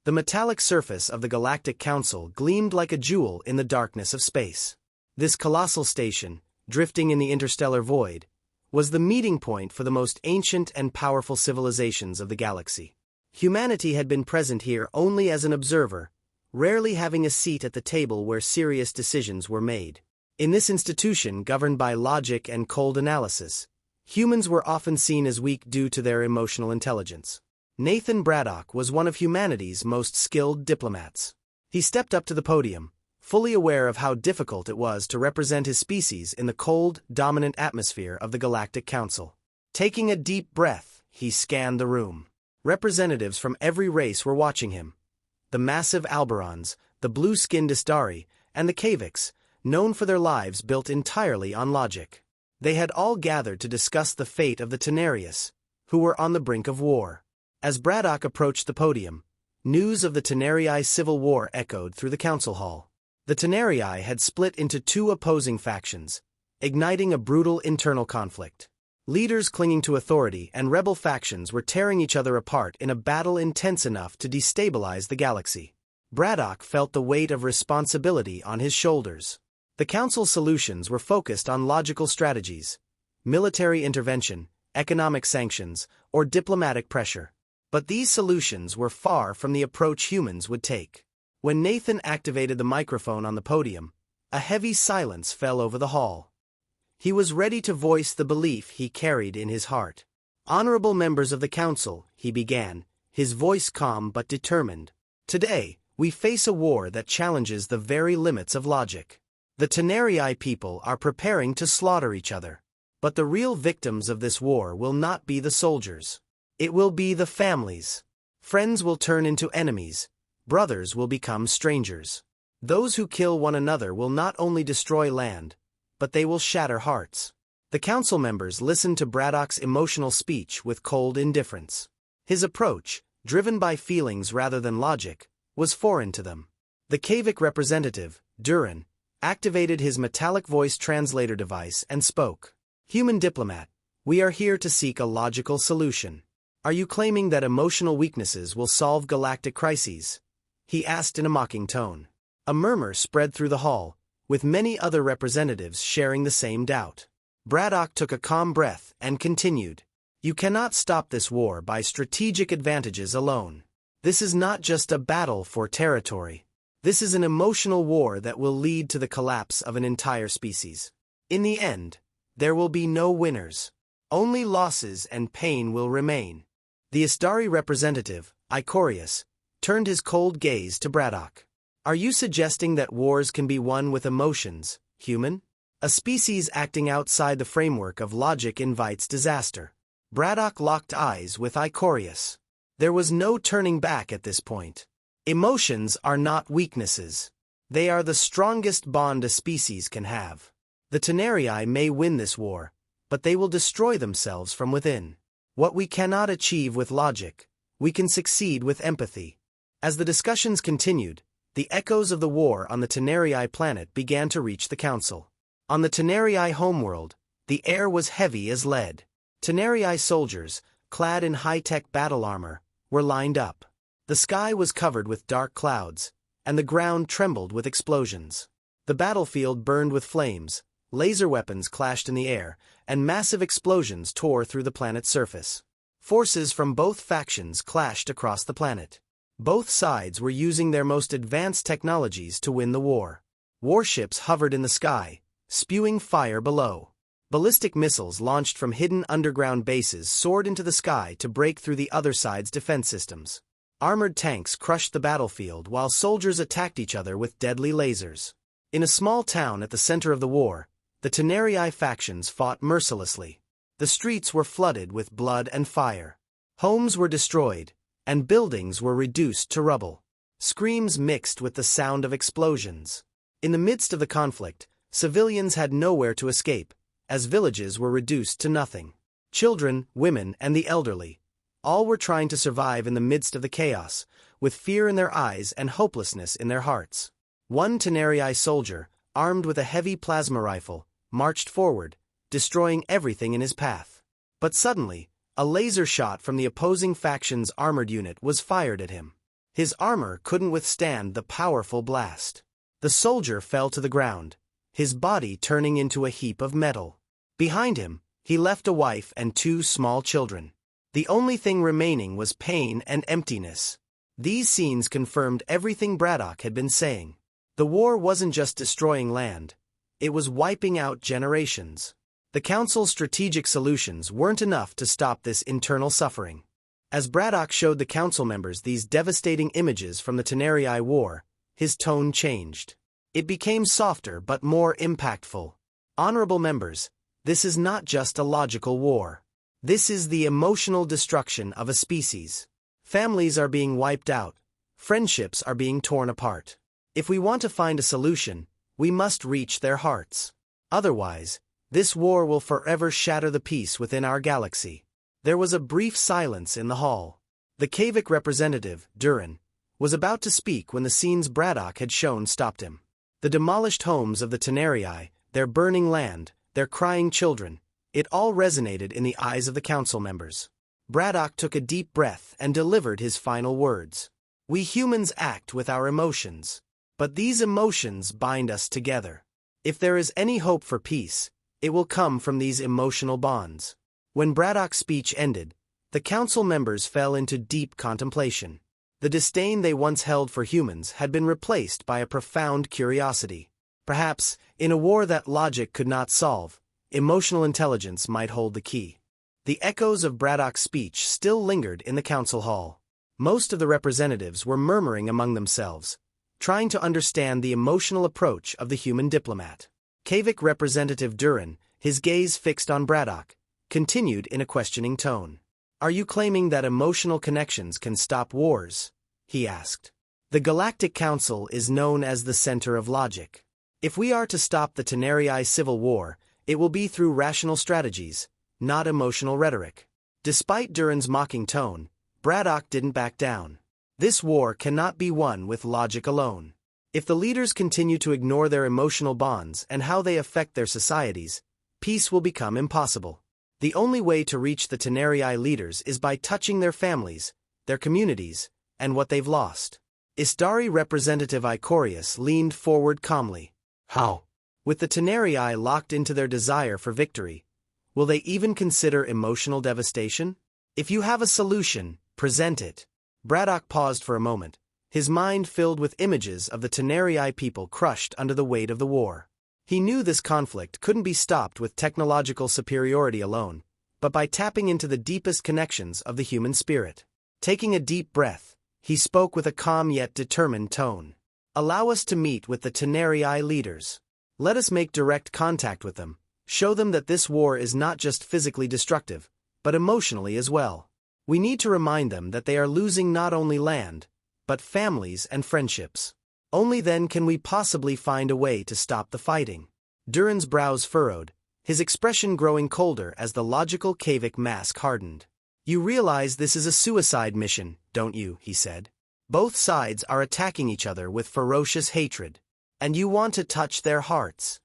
The metallic surface of the Galactic Council gleamed like a jewel in the darkness of space. This colossal station, drifting in the interstellar void, was the meeting point for the most ancient and powerful civilizations of the galaxy. Humanity had been present here only as an observer, rarely having a seat at the table where serious decisions were made. In this institution governed by logic and cold analysis, humans were often seen as weak due to their emotional intelligence. Nathan Braddock was one of humanity's most skilled diplomats. He stepped up to the podium, fully aware of how difficult it was to represent his species in the cold, dominant atmosphere of the Galactic Council. Taking a deep breath, he scanned the room. Representatives from every race were watching him. The massive Alberons, the blue-skinned Istari, and the Kaviks, known for their lives built entirely on logic. They had all gathered to discuss the fate of the Tanarii, who were on the brink of war. As Braddock approached the podium, news of the Tanarii civil war echoed through the council hall. The Tanarii had split into two opposing factions, igniting a brutal internal conflict. Leaders clinging to authority and rebel factions were tearing each other apart in a battle intense enough to destabilize the galaxy. Braddock felt the weight of responsibility on his shoulders. The council's solutions were focused on logical strategies, military intervention, economic sanctions, or diplomatic pressure. But these solutions were far from the approach humans would take. When Nathan activated the microphone on the podium, a heavy silence fell over the hall. He was ready to voice the belief he carried in his heart. "Honorable members of the council," he began, his voice calm but determined. "Today, we face a war that challenges the very limits of logic. The Tanarii people are preparing to slaughter each other. But the real victims of this war will not be the soldiers. It will be the families. Friends will turn into enemies. Brothers will become strangers. Those who kill one another will not only destroy land, but they will shatter hearts." The council members listened to Braddock's emotional speech with cold indifference. His approach, driven by feelings rather than logic, was foreign to them. The Kavik representative, Duron, activated his metallic voice translator device and spoke. "Human diplomat, we are here to seek a logical solution. Are you claiming that emotional weaknesses will solve galactic crises?" he asked in a mocking tone. A murmur spread through the hall, with many other representatives sharing the same doubt. Braddock took a calm breath and continued. "You cannot stop this war by strategic advantages alone. This is not just a battle for territory. This is an emotional war that will lead to the collapse of an entire species. In the end, there will be no winners. Only losses and pain will remain." The Istari representative, Icorius, turned his cold gaze to Braddock. "Are you suggesting that wars can be won with emotions, human? A species acting outside the framework of logic invites disaster." Braddock locked eyes with Icorius. There was no turning back at this point. Emotions are not weaknesses. They are the strongest bond a species can have. The Tanarii may win this war, but they will destroy themselves from within. What we cannot achieve with logic, we can succeed with empathy. As the discussions continued, the echoes of the war on the Tanarii planet began to reach the council. On the Tanarii homeworld, the air was heavy as lead. Tanarii soldiers, clad in high-tech battle armor, were lined up. The sky was covered with dark clouds, and the ground trembled with explosions. The battlefield burned with flames, laser weapons clashed in the air, and massive explosions tore through the planet's surface. Forces from both factions clashed across the planet. Both sides were using their most advanced technologies to win the war. Warships hovered in the sky, spewing fire below. Ballistic missiles launched from hidden underground bases soared into the sky to break through the other side's defense systems. Armored tanks crushed the battlefield while soldiers attacked each other with deadly lasers. In a small town at the center of the war, the Tanarii factions fought mercilessly. The streets were flooded with blood and fire. Homes were destroyed, and buildings were reduced to rubble. Screams mixed with the sound of explosions. In the midst of the conflict, civilians had nowhere to escape, as villages were reduced to nothing. Children, women, and the elderly, all were trying to survive in the midst of the chaos, with fear in their eyes and hopelessness in their hearts. One Tanarii soldier, armed with a heavy plasma rifle, marched forward, destroying everything in his path. But suddenly, a laser shot from the opposing faction's armored unit was fired at him. His armor couldn't withstand the powerful blast. The soldier fell to the ground, his body turning into a heap of metal. Behind him, he left a wife and 2 small children. The only thing remaining was pain and emptiness. These scenes confirmed everything Braddock had been saying. The war wasn't just destroying land, it was wiping out generations. The Council's strategic solutions weren't enough to stop this internal suffering. As Braddock showed the Council members these devastating images from the Tanarii War, his tone changed. It became softer but more impactful. Honorable members, this is not just a logical war. This is the emotional destruction of a species. Families are being wiped out. Friendships are being torn apart. If we want to find a solution, we must reach their hearts. Otherwise, this war will forever shatter the peace within our galaxy. There was a brief silence in the hall. The Kavik representative, Duron, was about to speak when the scenes Braddock had shown stopped him. The demolished homes of the Tanarii, their burning land, their crying children, it all resonated in the eyes of the Council members. Braddock took a deep breath and delivered his final words. We humans act with our emotions, but these emotions bind us together. If there is any hope for peace, it will come from these emotional bonds. When Braddock's speech ended, the Council members fell into deep contemplation. The disdain they once held for humans had been replaced by a profound curiosity. Perhaps, in a war that logic could not solve, emotional intelligence might hold the key. The echoes of Braddock's speech still lingered in the Council hall. Most of the representatives were murmuring among themselves, trying to understand the emotional approach of the human diplomat. Kavik representative Duron, his gaze fixed on Braddock, continued in a questioning tone. Are you claiming that emotional connections can stop wars? He asked. The Galactic Council is known as the center of logic. If we are to stop the Tanarii civil war, it will be through rational strategies, not emotional rhetoric. Despite Duron's mocking tone, Braddock didn't back down. This war cannot be won with logic alone. If the leaders continue to ignore their emotional bonds and how they affect their societies, peace will become impossible. The only way to reach the Tanarii leaders is by touching their families, their communities, and what they've lost. Istari representative Icorius leaned forward calmly. How? With the Tanarii locked into their desire for victory, will they even consider emotional devastation? If you have a solution, present it. Braddock paused for a moment, his mind filled with images of the Tanarii people crushed under the weight of the war. He knew this conflict couldn't be stopped with technological superiority alone, but by tapping into the deepest connections of the human spirit. Taking a deep breath, he spoke with a calm yet determined tone. Allow us to meet with the Tanarii leaders. Let us make direct contact with them, show them that this war is not just physically destructive, but emotionally as well. We need to remind them that they are losing not only land, but families and friendships. Only then can we possibly find a way to stop the fighting. Duron's brows furrowed, his expression growing colder as the logical Kavik mask hardened. You realize this is a suicide mission, don't you? He said. Both sides are attacking each other with ferocious hatred. And you want to touch their hearts.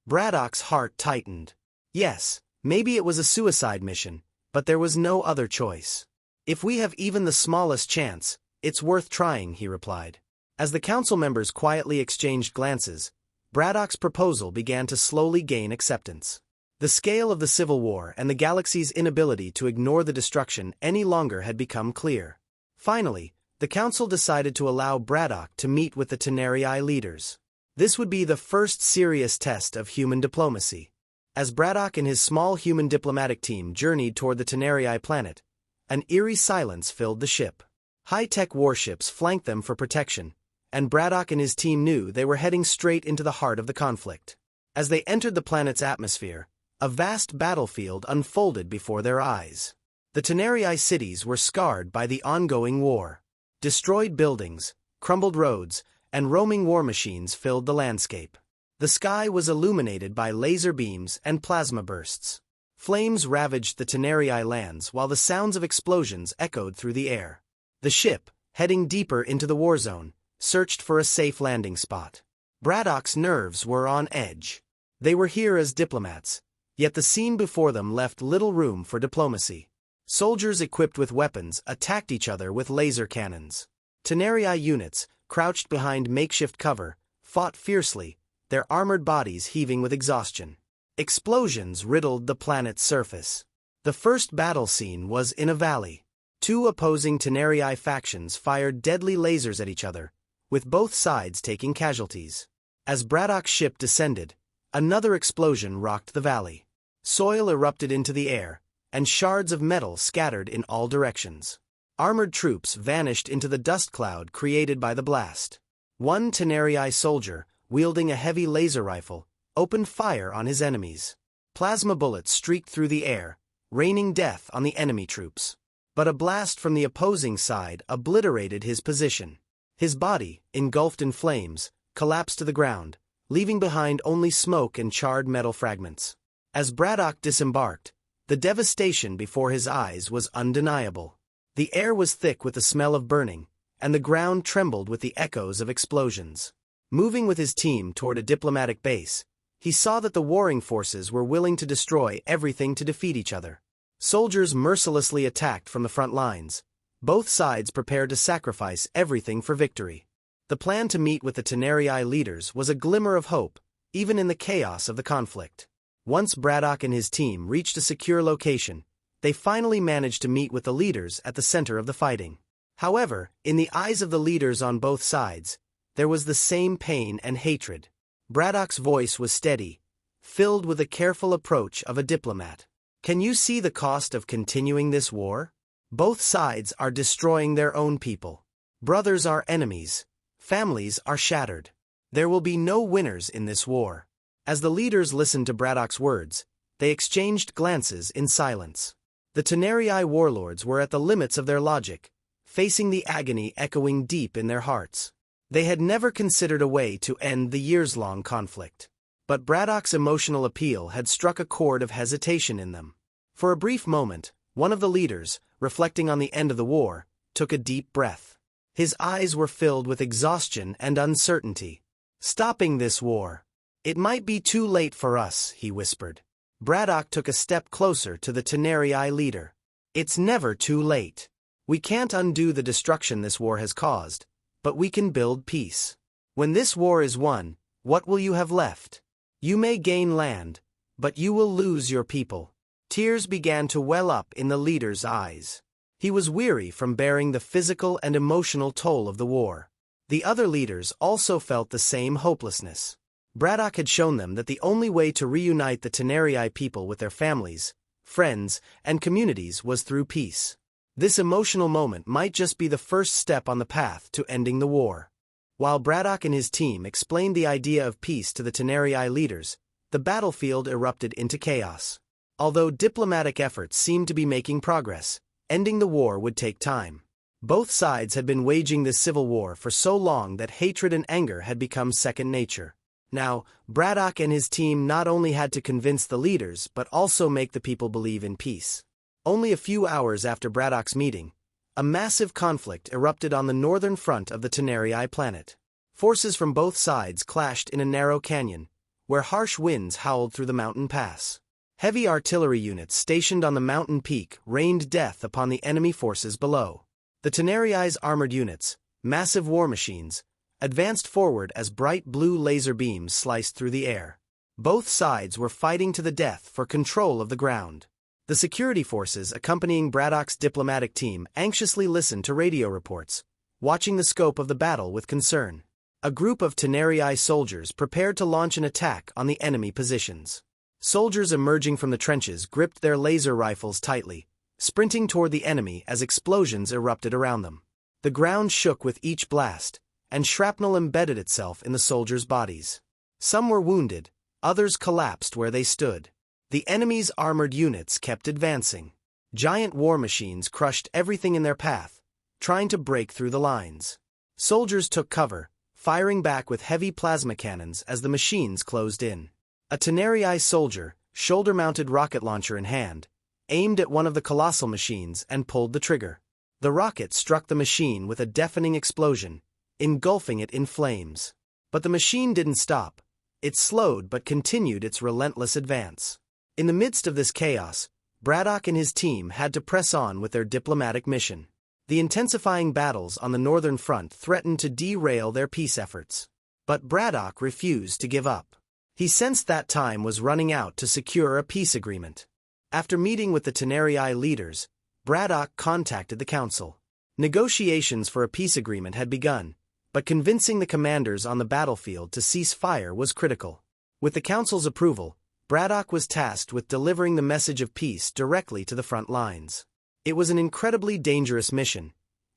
Braddock's heart tightened. Yes, maybe it was a suicide mission, but there was no other choice. If we have even the smallest chance, it's worth trying, he replied. As the council members quietly exchanged glances, Braddock's proposal began to slowly gain acceptance. The scale of the Civil War and the galaxy's inability to ignore the destruction any longer had become clear. Finally, the council decided to allow Braddock to meet with the Tanarii leaders. This would be the first serious test of human diplomacy. As Braddock and his small human diplomatic team journeyed toward the Tanarii planet, an eerie silence filled the ship. High-tech warships flanked them for protection, and Braddock and his team knew they were heading straight into the heart of the conflict. As they entered the planet's atmosphere, a vast battlefield unfolded before their eyes. The Tanarii cities were scarred by the ongoing war. Destroyed buildings, crumbled roads, and roaming war machines filled the landscape. The sky was illuminated by laser beams and plasma bursts. Flames ravaged the Tanarii lands while the sounds of explosions echoed through the air. The ship, heading deeper into the war zone, searched for a safe landing spot. Braddock's nerves were on edge. They were here as diplomats, yet the scene before them left little room for diplomacy. Soldiers equipped with weapons attacked each other with laser cannons. Tanarii units, crouched behind makeshift cover, fought fiercely, their armored bodies heaving with exhaustion. Explosions riddled the planet's surface. The first battle scene was in a valley. Two opposing Tanarii factions fired deadly lasers at each other, with both sides taking casualties. As Braddock's ship descended, another explosion rocked the valley. Soil erupted into the air, and shards of metal scattered in all directions. Armored troops vanished into the dust cloud created by the blast. One Tanarii soldier, wielding a heavy laser rifle, opened fire on his enemies. Plasma bullets streaked through the air, raining death on the enemy troops. But a blast from the opposing side obliterated his position. His body, engulfed in flames, collapsed to the ground, leaving behind only smoke and charred metal fragments. As Braddock disembarked, the devastation before his eyes was undeniable. The air was thick with the smell of burning, and the ground trembled with the echoes of explosions. Moving with his team toward a diplomatic base, he saw that the warring forces were willing to destroy everything to defeat each other. Soldiers mercilessly attacked from the front lines, both sides prepared to sacrifice everything for victory. The plan to meet with the Tanarii leaders was a glimmer of hope, even in the chaos of the conflict. Once Braddock and his team reached a secure location, they finally managed to meet with the leaders at the center of the fighting. However, in the eyes of the leaders on both sides, there was the same pain and hatred. Braddock's voice was steady, filled with the careful approach of a diplomat. Can you see the cost of continuing this war? Both sides are destroying their own people. Brothers are enemies. Families are shattered. There will be no winners in this war. As the leaders listened to Braddock's words, they exchanged glances in silence. The Tanarii warlords were at the limits of their logic, facing the agony echoing deep in their hearts. They had never considered a way to end the years-long conflict. But Braddock's emotional appeal had struck a chord of hesitation in them. For a brief moment, one of the leaders, reflecting on the end of the war, took a deep breath. His eyes were filled with exhaustion and uncertainty. Stopping this war. It might be too late for us, he whispered. Braddock took a step closer to the Tanarii leader. It's never too late. We can't undo the destruction this war has caused, but we can build peace. When this war is won, what will you have left? You may gain land, but you will lose your people. Tears began to well up in the leader's eyes. He was weary from bearing the physical and emotional toll of the war. The other leaders also felt the same hopelessness. Braddock had shown them that the only way to reunite the Tanarii people with their families, friends, and communities was through peace. This emotional moment might just be the first step on the path to ending the war. While Braddock and his team explained the idea of peace to the Tanarii leaders, the battlefield erupted into chaos. Although diplomatic efforts seemed to be making progress, ending the war would take time. Both sides had been waging this civil war for so long that hatred and anger had become second nature. Now, Braddock and his team not only had to convince the leaders but also make the people believe in peace. Only a few hours after Braddock's meeting, a massive conflict erupted on the northern front of the Tanarii planet. Forces from both sides clashed in a narrow canyon, where harsh winds howled through the mountain pass. Heavy artillery units stationed on the mountain peak rained death upon the enemy forces below. The Tanarii's armored units, massive war machines, advanced forward as bright blue laser beams sliced through the air. Both sides were fighting to the death for control of the ground. The security forces accompanying Braddock's diplomatic team anxiously listened to radio reports, watching the scope of the battle with concern. A group of Tanarii soldiers prepared to launch an attack on the enemy positions. Soldiers emerging from the trenches gripped their laser rifles tightly, sprinting toward the enemy as explosions erupted around them. The ground shook with each blast, and shrapnel embedded itself in the soldiers' bodies. Some were wounded, others collapsed where they stood. The enemy's armored units kept advancing. Giant war machines crushed everything in their path, trying to break through the lines. Soldiers took cover, firing back with heavy plasma cannons as the machines closed in. A Tanarii soldier, shoulder-mounted rocket launcher in hand, aimed at one of the colossal machines and pulled the trigger. The rocket struck the machine with a deafening explosion, engulfing it in flames. But the machine didn't stop. It slowed but continued its relentless advance. In the midst of this chaos, Braddock and his team had to press on with their diplomatic mission. The intensifying battles on the northern front threatened to derail their peace efforts. But Braddock refused to give up. He sensed that time was running out to secure a peace agreement. After meeting with the Tanarii leaders, Braddock contacted the council. Negotiations for a peace agreement had begun, but convincing the commanders on the battlefield to cease fire was critical. With the council's approval, Braddock was tasked with delivering the message of peace directly to the front lines. It was an incredibly dangerous mission.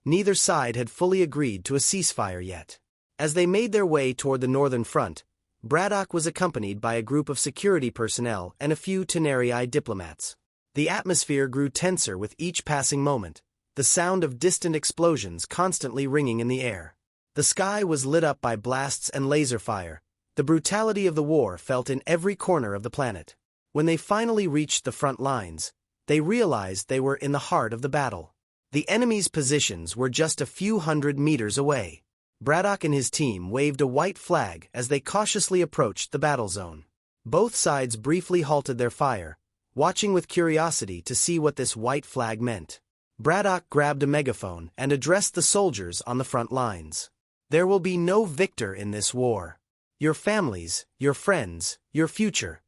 Neither side had fully agreed to a ceasefire yet. As they made their way toward the northern front, Braddock was accompanied by a group of security personnel and a few Tanarii diplomats. The atmosphere grew tenser with each passing moment, the sound of distant explosions constantly ringing in the air. The sky was lit up by blasts and laser fire. The brutality of the war felt in every corner of the planet. When they finally reached the front lines, they realized they were in the heart of the battle. The enemy's positions were just a few hundred meters away. Braddock and his team waved a white flag as they cautiously approached the battle zone. Both sides briefly halted their fire, watching with curiosity to see what this white flag meant. Braddock grabbed a megaphone and addressed the soldiers on the front lines. There will be no victor in this war. Your families, your friends, your future.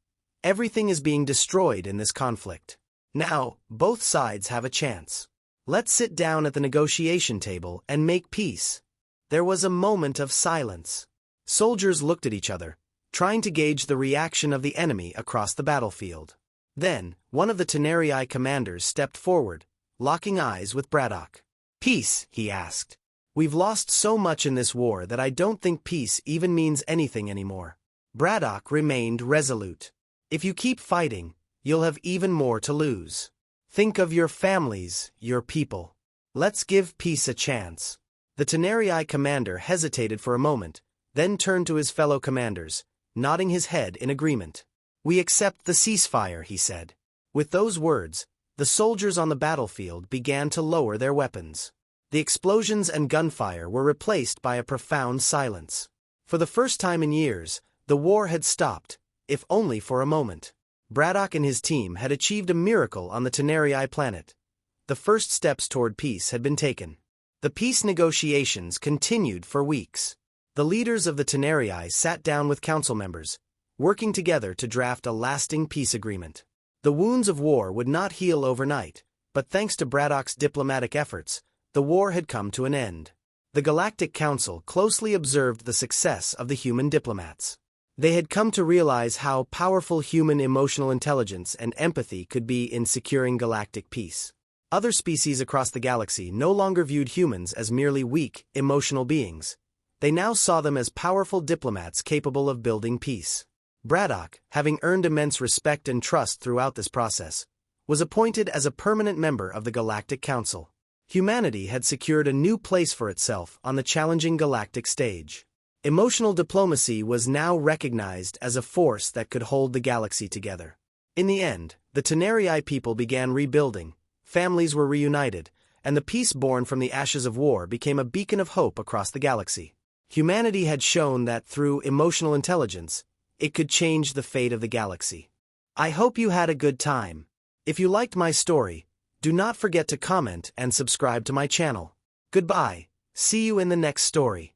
Everything is being destroyed in this conflict. Now, both sides have a chance. Let's sit down at the negotiation table and make peace. There was a moment of silence. Soldiers looked at each other, trying to gauge the reaction of the enemy across the battlefield. Then, one of the Tanarii commanders stepped forward, locking eyes with Braddock. "Peace?" he asked. "We've lost so much in this war that I don't think peace even means anything anymore." Braddock remained resolute. "If you keep fighting, you'll have even more to lose. Think of your families, your people. Let's give peace a chance." The Tanarii commander hesitated for a moment, then turned to his fellow commanders, nodding his head in agreement. "We accept the ceasefire," he said. With those words, the soldiers on the battlefield began to lower their weapons. The explosions and gunfire were replaced by a profound silence. For the first time in years, the war had stopped, if only for a moment. Braddock and his team had achieved a miracle on the Tanarii planet. The first steps toward peace had been taken. The peace negotiations continued for weeks. The leaders of the Tanarii sat down with council members, working together to draft a lasting peace agreement. The wounds of war would not heal overnight, but thanks to Braddock's diplomatic efforts, the war had come to an end. The Galactic Council closely observed the success of the human diplomats. They had come to realize how powerful human emotional intelligence and empathy could be in securing galactic peace. Other species across the galaxy no longer viewed humans as merely weak, emotional beings. They now saw them as powerful diplomats capable of building peace. Braddock, having earned immense respect and trust throughout this process, was appointed as a permanent member of the Galactic Council. Humanity had secured a new place for itself on the challenging galactic stage. Emotional diplomacy was now recognized as a force that could hold the galaxy together. In the end, the Tanarii people began rebuilding, families were reunited, and the peace born from the ashes of war became a beacon of hope across the galaxy. Humanity had shown that through emotional intelligence, it could change the fate of the galaxy. I hope you had a good time. If you liked my story, do not forget to comment and subscribe to my channel. Goodbye. See you in the next story.